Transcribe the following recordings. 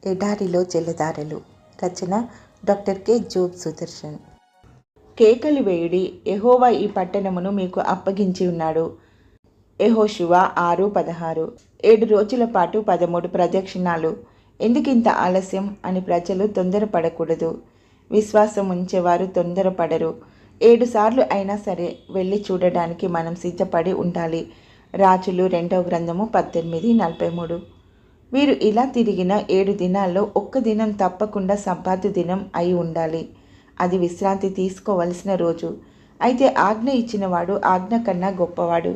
ఎడారిలో జలధారలు. రచన doctor K Job Sudarshan. కేకలు వేయుడి, యెహోవా ఈ పట్టణమును మీకు అప్పగించి ఉన్నాడు. యెహోషువ 6:16. 7 రోజుల పాటు 13 ప్రదక్షిణాలు. ఎందుకింత ఆలస్యం అని ప్రజలు తొందరపడకూడదు. విశ్వాసం ఉంచేవారు తొందరపడరు. 7 సార్లు అయినా సరే వెళ్ళి చూడడానికి మనం సిద్ధపడి ఉండాలి. రాజులు 2వ గ్రంథము 18:43. వీరు ఇలా తిరిగిన 7 దినాల్లో ఒక్క దినం తప్పకుండా సబ్బాతు దినం అయి ఉండాలి. అది విశ్రాంతి తీసుకోవలసిన రోజు. అయితే ఆజ్ఞ ఇచ్చినవాడు ఆజ్ఞ కన్నా గొప్పవాడు.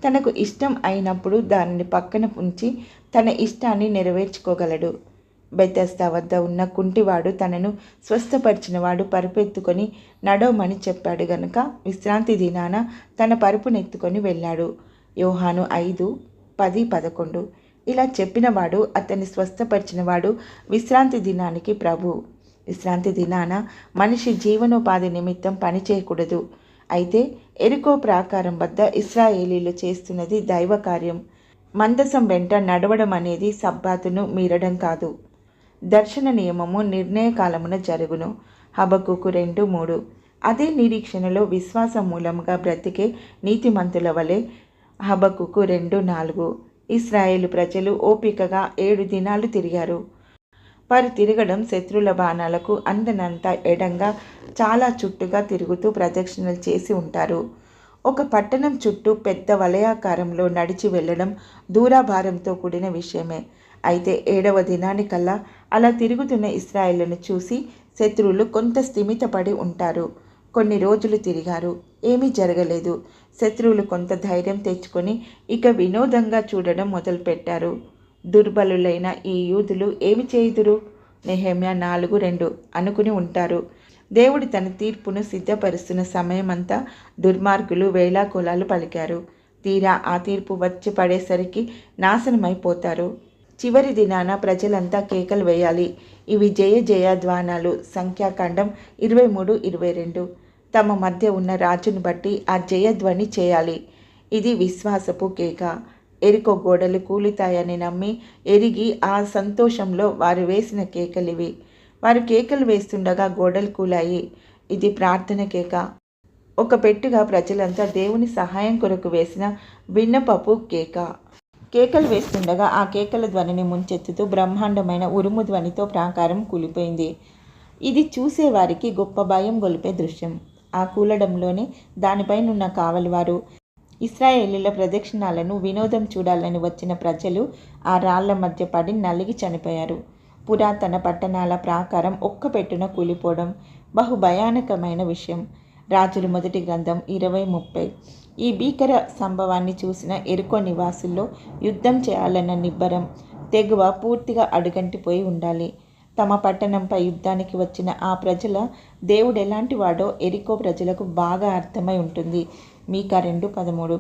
తనకు ఇష్టం అయినప్పుడు దానిని పక్కన ఉంచి తన ఇష్టాన్ని నెరవేర్చుకోగలడు. బెతెస్దా వద్ద ఉన్న కుంటివాడు తనను స్వస్థపరిచినవాడు పరుపెత్తుకొని నడవమని చెప్పాడు గనుక విశ్రాంతి దినాన తన పరుపునెత్తుకొని వెళ్ళాడు. యోహాను 5:10-11. ఇలా చెప్పినవాడు, అతన్ని స్వస్థపరిచినవాడు విశ్రాంతి దినానికి ప్రభు. విశ్రాంతి దినాన మనిషి జీవనోపాధి నిమిత్తం పని చేయకూడదు. అయితే ఎరికో ప్రాకారం వద్ద ఇశ్రాయేలీలు చేస్తున్నది దైవ కార్యం. మందసం వెంట నడవడం అనేది సబ్బాతును మీరడం కాదు. దర్శన నియమము నిర్ణయకాలమున జరుగును. హబక్కూకు 2:3. అదే నిరీక్షణలో విశ్వాసం మూలముగా బ్రతికే నీతిమంతుల వలె. హబక్కూకు 2:4. ఇశ్రాయేలు ప్రజలు ఓపికగా 7 దినాలు తిరిగారు. వారు తిరగడం శత్రుల బాణాలకు అందనంత ఎడంగా చాలా చుట్టుగా తిరుగుతూ ప్రదక్షిణలు చేసి ఉంటారు. ఒక పట్టణం చుట్టూ పెద్ద వలయాకారంలో నడిచి వెళ్ళడం దూరాభారంతో కూడిన విషయమే. అయితే 7వ దినానికల్లా అలా తిరుగుతున్న ఇశ్రాయేలును చూసి శత్రువులు కొంత స్థిమితపడి ఉంటారు. కొన్ని రోజులు తిరిగారు, ఏమీ జరగలేదు. శత్రువులు కొంత ధైర్యం తెచ్చుకొని ఇక వినోదంగా చూడడం మొదలుపెట్టారు. దుర్బలులైన ఈ యూదులు ఏమి చేయుదురు? నెహెమ్యా 4:2 అనుకుని ఉంటారు. దేవుడు తన తీర్పును సిద్ధపరుస్తున్న సమయమంతా దుర్మార్గులు వేళాకోళాలు పలికారు. తీరా ఆ తీర్పు వచ్చి పడేసరికి నాశనమైపోతారు. చివరి దినాన ప్రజలంతా కేకలు వేయాలి. ఇవి జయ జయ ధ్వానాలు. సంఖ్యాకాండం 23:22. తమ మధ్య ఉన్న రాజును బట్టి ఆ జయధ్వని చేయాలి. ఇది విశ్వాసపు కేక. ఎరికో గోడలు కూలుతాయని నమ్మి ఎరిగి ఆ సంతోషంలో వారు వేసిన కేకలివి. వారు కేకలు వేస్తుండగా గోడలు కూలాయి. ఇది ప్రార్థన కేక. ఒక పెట్టుగా ప్రజలంతా దేవుని సహాయం కొరకు వేసిన విన్నపపు కేక. కేకలు వేస్తుండగా ఆ కేకల ధ్వనిని ముంచెత్తుతూ బ్రహ్మాండమైన ఉరుము ధ్వనితో ప్రాకారం కూలిపోయింది. ఇది చూసేవారికి గొప్ప భయం గొలిపే దృశ్యం. ఆ కూలడంలోనే దానిపైనున్న కావలివారు ఇశ్రాయేలీల ప్రదక్షిణాలను వినోదం చూడాలని వచ్చిన ప్రజలు ఆ రాళ్ల మధ్య పడి నలిగి చనిపోయారు. పురాతన పట్టణాల ప్రాకారం ఒక్క పెట్టున కూలిపోవడం బహు భయానకమైన విషయం. రాజులు 1 గ్రంథం 20:30. ఈ భీకర సంభవాన్ని చూసిన ఎరికో నివాసుల్లో యుద్ధం చేయాలన్న నిబ్బరం, తెగువ పూర్తిగా అడుగంటిపోయి ఉండాలి. తమ పట్టణంపై యుద్ధానికి వచ్చిన ఆ ప్రజల దేవుడు ఎలాంటి వాడో ఎరికో ప్రజలకు బాగా అర్థమై ఉంటుంది. మీకా 2:13.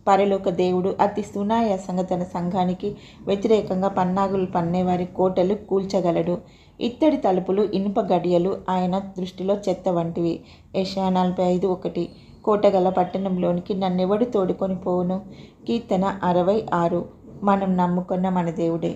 పరలోక దేవుడు అతి సునాయాసంగా తన సంఘానికి వ్యతిరేకంగా పన్నాగులు పన్నేవారి కోటలు కూల్చగలడు. ఇత్తడి తలుపులు, ఇనుప గడియలు ఆయన దృష్టిలో చెత్త వంటివి. యెషయా 45:1. కోటగల పట్టణంలోనికి నన్నెవడు తోడుకొని పోవును? కీర్తన 66. మనం నమ్ముకున్న మన దేవుడే.